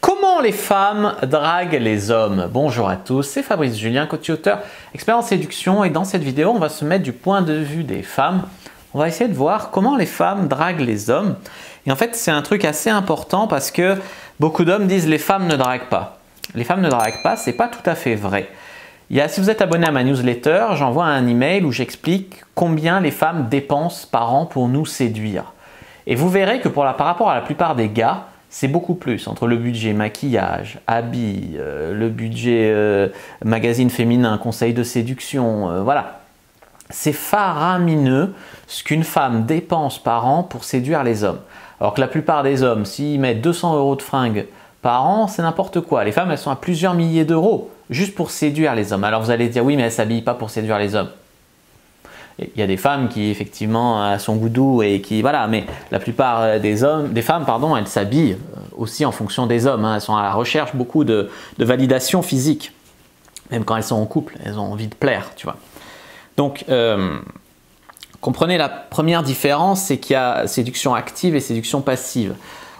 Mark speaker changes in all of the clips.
Speaker 1: Comment les femmes draguent les hommes? Bonjour à tous, c'est Fabrice Julien, coach et auteur, expert en séduction, et dans cette vidéo, on va se mettre du point de vue des femmes. On va essayer de voir comment les femmes draguent les hommes. Et en fait, c'est un truc assez important parce que beaucoup d'hommes disent les femmes ne draguent pas. Les femmes ne draguent pas, c'est pas tout à fait vrai. Si vous êtes abonné à ma newsletter, j'envoie un email où j'explique combien les femmes dépensent par an pour nous séduire. Et vous verrez que par rapport à la plupart des gars, c'est beaucoup plus entre le budget maquillage, habits, le budget magazine féminin, conseil de séduction, voilà. C'est faramineux ce qu'une femme dépense par an pour séduire les hommes. Alors que la plupart des hommes, s'ils mettent 200 € de fringues par an, c'est n'importe quoi. Les femmes, elles sont à plusieurs milliers d'euros juste pour séduire les hommes. Alors vous allez dire, oui, mais elles ne s'habillent pas pour séduire les hommes. Il y a des femmes qui, effectivement, à son goût doux et qui, voilà, mais la plupart des femmes, elles s'habillent aussi en fonction des hommes. Elles sont à la recherche beaucoup de validation physique. Même quand elles sont en couple, elles ont envie de plaire, tu vois. Donc, comprenez la première différence, c'est qu'il y a séduction active et séduction passive.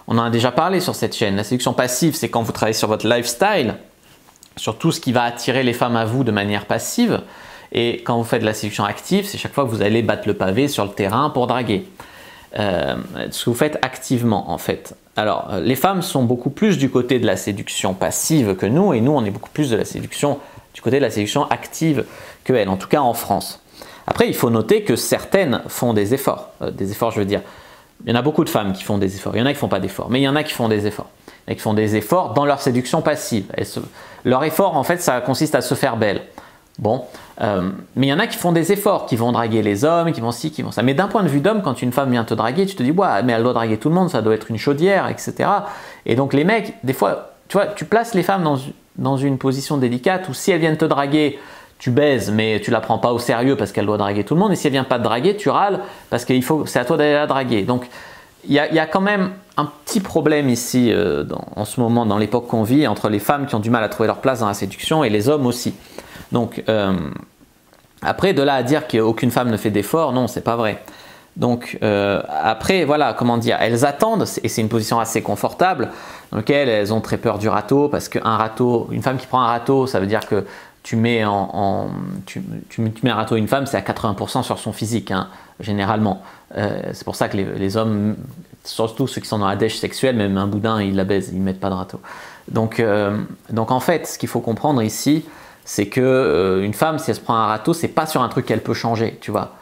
Speaker 1: On en a déjà parlé sur cette chaîne. La séduction passive, c'est quand vous travaillez sur votre lifestyle, sur tout ce qui va attirer les femmes à vous de manière passive. Et quand vous faites de la séduction active, c'est chaque fois que vous allez battre le pavé sur le terrain pour draguer. Ce que vous faites activement, en fait. Alors, les femmes sont beaucoup plus du côté de la séduction passive que nous, et nous, on est beaucoup plus du côté de la séduction active qu'elles, en tout cas en France. Après, il faut noter que certaines font des efforts. Je veux dire, il y en a beaucoup de femmes qui font des efforts. Il y en a qui ne font pas d'efforts, mais il y en a qui font des efforts. Et qui font des efforts dans leur séduction passive. Leur effort, en fait, ça consiste à se faire belle. Bon, mais il y en a qui font des efforts, qui vont draguer les hommes, qui vont ci, qui vont ça. Mais d'un point de vue d'homme, quand une femme vient te draguer, tu te dis, ouais, mais elle doit draguer tout le monde, ça doit être une chaudière, etc. Et donc les mecs, des fois, tu vois, tu places les femmes dans une position délicate où si elles viennent te draguer, tu baises, mais tu la prends pas au sérieux parce qu'elle doit draguer tout le monde. Et si elle vient pas te draguer, tu râles parce que c'est à toi d'aller la draguer. Donc il y a quand même un petit problème ici, en ce moment, dans l'époque qu'on vit, entre les femmes qui ont du mal à trouver leur place dans la séduction et les hommes aussi. Donc, après, de là à dire qu'aucune femme ne fait d'efforts, non, c'est pas vrai. Donc, après, voilà, comment dire, elles attendent, et c'est une position assez confortable, dans laquelle elles ont très peur du râteau, parce une femme qui prend un râteau, ça veut dire que tu mets un râteau à une femme, c'est à 80% sur son physique, hein, généralement. C'est pour ça que les hommes, surtout ceux qui sont dans la dèche sexuelle, même un boudin, ils la baisent, ils ne mettent pas de râteau. Donc en fait, ce qu'il faut comprendre ici, c'est qu'une femme, si elle se prend un râteau, c'est pas sur un truc qu'elle peut changer, tu vois,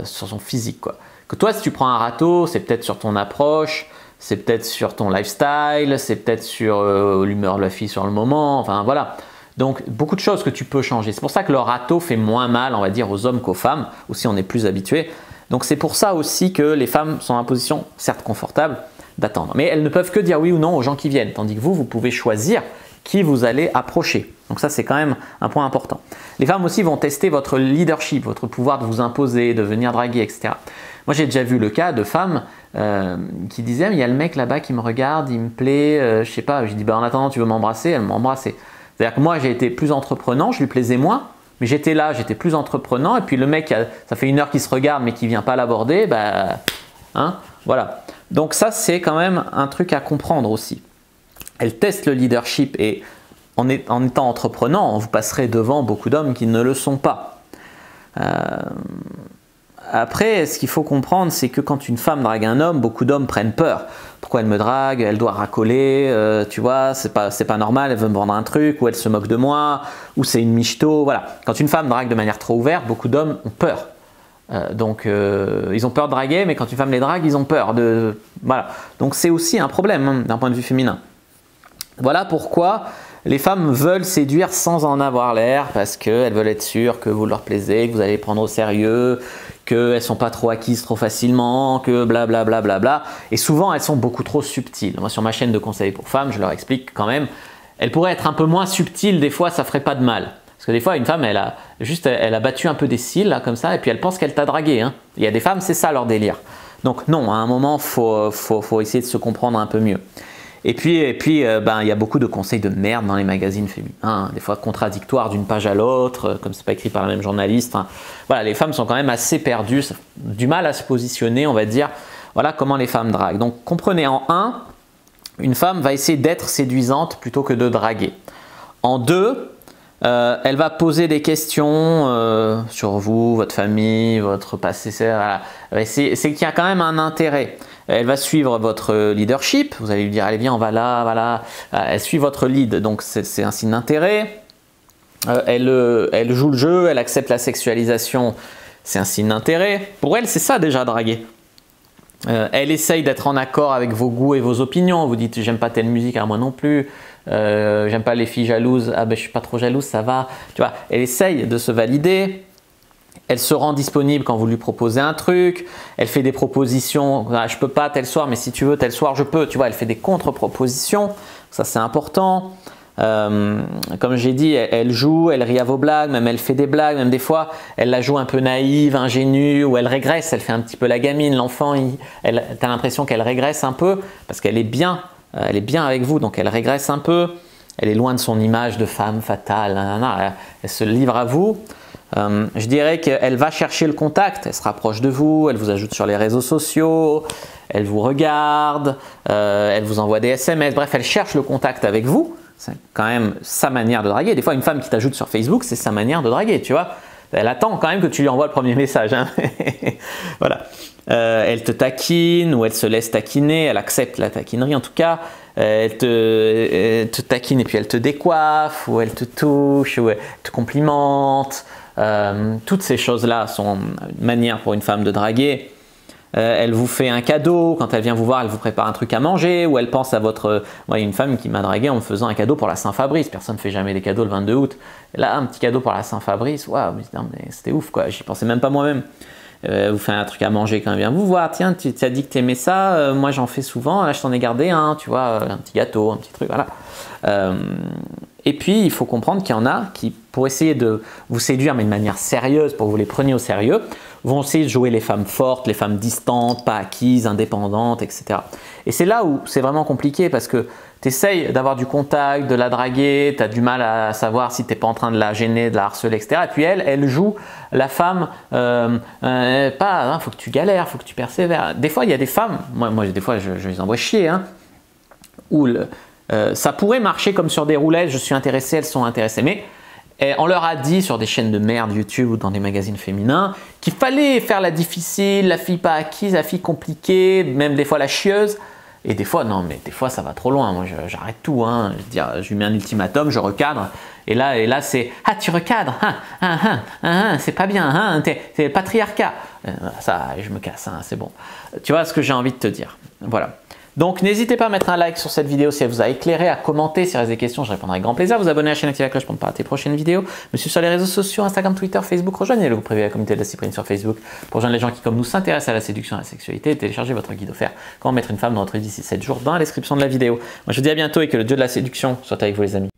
Speaker 1: sur son physique, quoi. Que toi, si tu prends un râteau, c'est peut-être sur ton approche, c'est peut-être sur ton lifestyle, c'est peut-être sur l'humeur de la fille sur le moment, enfin voilà. Donc, beaucoup de choses que tu peux changer. C'est pour ça que le râteau fait moins mal, on va dire, aux hommes qu'aux femmes, aussi on est plus habitué. Donc, c'est pour ça aussi que les femmes sont en position, certes confortable, d'attendre. Mais elles ne peuvent que dire oui ou non aux gens qui viennent, tandis que vous pouvez choisir qui vous allez approcher. Donc ça, c'est quand même un point important. Les femmes aussi vont tester votre leadership, votre pouvoir de vous imposer, de venir draguer, etc. Moi, j'ai déjà vu le cas de femmes qui disaient « il y a le mec là-bas qui me regarde, il me plaît, je sais pas ». Je dis « en attendant, tu veux m'embrasser ?» Elle m'a embrassé. C'est-à-dire que moi, j'ai été plus entreprenant, je lui plaisais moins, mais j'étais là, j'étais plus entreprenant, et puis le mec, ça fait 1 heure qu'il se regarde, mais qui ne vient pas l'aborder, voilà. Donc ça, c'est quand même un truc à comprendre aussi. Elle teste le leadership et en étant entreprenant, vous passerez devant beaucoup d'hommes qui ne le sont pas. Après, ce qu'il faut comprendre, c'est que quand une femme drague un homme, beaucoup d'hommes prennent peur. Pourquoi elle me drague? Elle doit racoler, tu vois, c'est pas normal, elle veut me vendre un truc, ou elle se moque de moi, ou c'est une michto, voilà. Quand une femme drague de manière trop ouverte, beaucoup d'hommes ont peur. Ils ont peur de draguer, mais quand une femme les drague, ils ont peur de... Voilà. Donc c'est aussi un problème, hein, d'un point de vue féminin. Voilà pourquoi les femmes veulent séduire sans en avoir l'air, parce qu'elles veulent être sûres que vous leur plaisez, que vous allez les prendre au sérieux, qu'elles ne sont pas trop acquises trop facilement, que blablabla. Bla bla bla. Et souvent, elles sont beaucoup trop subtiles. Moi, sur ma chaîne de conseils pour femmes, je leur explique quand même, elles pourraient être un peu moins subtiles, des fois, ça ne ferait pas de mal. Parce que des fois, une femme, elle a battu un peu des cils, là, comme ça, et puis elle pense qu'elle t'a dragué. Hein. Il y a des femmes, c'est ça leur délire. Donc non, à un moment, faut essayer de se comprendre un peu mieux. Et puis, il y a beaucoup de conseils de merde dans les magazines féminins, hein, des fois contradictoires d'une page à l'autre, comme c'est pas écrit par la même journaliste. Hein. Voilà, les femmes sont quand même assez perdues, du mal à se positionner, on va dire. Voilà comment les femmes draguent. Donc comprenez en un une femme va essayer d'être séduisante plutôt que de draguer. En 2, elle va poser des questions sur vous, votre famille, votre passé. Voilà. C'est qu'il y a quand même un intérêt. Elle va suivre votre leadership. Vous allez lui dire, allez viens, on va là, voilà. Elle suit votre lead, donc c'est un signe d'intérêt. Elle joue le jeu, elle accepte la sexualisation, c'est un signe d'intérêt. Pour elle, c'est ça déjà, draguer. Elle essaye d'être en accord avec vos goûts et vos opinions. Vous dites, j'aime pas telle musique, moi non plus. J'aime pas les filles jalouses, ah ben je suis pas trop jalouse, ça va. Tu vois, elle essaye de se valider. Elle se rend disponible quand vous lui proposez un truc. Elle fait des propositions. Ah, je peux pas tel soir, mais si tu veux tel soir, je peux. Tu vois, elle fait des contre-propositions. Ça, c'est important. Comme j'ai dit, elle joue, elle rit à vos blagues, même elle fait des blagues, même des fois elle la joue un peu naïve, ingénue, ou elle régresse, elle fait un petit peu la gamine, l'enfant, t'as l'impression qu'elle régresse un peu parce qu'elle est bien, avec vous, donc elle régresse un peu, elle est loin de son image de femme fatale, elle se livre à vous. Je dirais qu'elle va chercher le contact, elle se rapproche de vous, elle vous ajoute sur les réseaux sociaux, elle vous regarde, elle vous envoie des SMS, bref, elle cherche le contact avec vous. C'est quand même sa manière de draguer. Des fois, une femme qui t'ajoute sur Facebook, c'est sa manière de draguer, tu vois. Elle attend quand même que tu lui envoies le premier message. Hein. Voilà. Elle te taquine ou elle se laisse taquiner, elle accepte la taquinerie en tout cas. Elle te taquine et puis elle te décoiffe ou elle te touche ou elle te complimente. Toutes ces choses-là sont une manière pour une femme de draguer. Elle vous fait un cadeau, quand elle vient vous voir, elle vous prépare un truc à manger, ou elle pense à votre... Moi, il y a une femme qui m'a dragué en me faisant un cadeau pour la Saint-Fabrice. Personne ne fait jamais des cadeaux le 22 août. Et là, un petit cadeau pour la Saint-Fabrice, waouh, mais c'était ouf, quoi. J'y pensais même pas moi-même. Vous faites un truc à manger quand elle vient vous voir. Tiens, tu as dit que tu aimais ça, moi j'en fais souvent, là je t'en ai gardé un, tu vois, un petit gâteau, un petit truc, voilà. Et puis, il faut comprendre qu'il y en a qui, pour essayer de vous séduire, mais de manière sérieuse, pour que vous les preniez au sérieux, vont essayer de jouer les femmes fortes, les femmes distantes, pas acquises, indépendantes, etc. Et c'est là où c'est vraiment compliqué parce que tu essayes d'avoir du contact, de la draguer, tu as du mal à savoir si tu n'es pas en train de la gêner, de la harceler, etc. Et puis elle joue la femme, faut que tu galères, faut que tu persévères. Des fois, il y a des femmes, moi des fois je les envoie chier, hein, où ça pourrait marcher comme sur des roulettes, je suis intéressé, elles sont intéressées. Mais on leur a dit sur des chaînes de merde YouTube ou dans des magazines féminins qu'il fallait faire la difficile, la fille pas acquise, la fille compliquée, même des fois la chieuse. Et des fois, non, mais des fois ça va trop loin. Moi j'arrête tout. Hein. Je lui mets un ultimatum, je recadre. Et là c'est ah tu recadres, c'est pas bien, c'est le patriarcat. Ça, je me casse, c'est bon. Tu vois ce que j'ai envie de te dire. Voilà. Donc n'hésitez pas à mettre un like sur cette vidéo si elle vous a éclairé, à commenter si vous avez des questions, je répondrai avec grand plaisir, vous abonner à la chaîne, activer la cloche pour ne pas rater les prochaines vidéos, me suivre sur les réseaux sociaux, Instagram, Twitter, Facebook, rejoignez le groupe privé de la communauté de la Cyprine sur Facebook pour rejoindre les gens qui comme nous s'intéressent à la séduction et à la sexualité et télécharger votre guide offert comment mettre une femme dans votre vie d'ici 7 jours dans la description de la vidéo. Moi je vous dis à bientôt et que le dieu de la séduction soit avec vous les amis.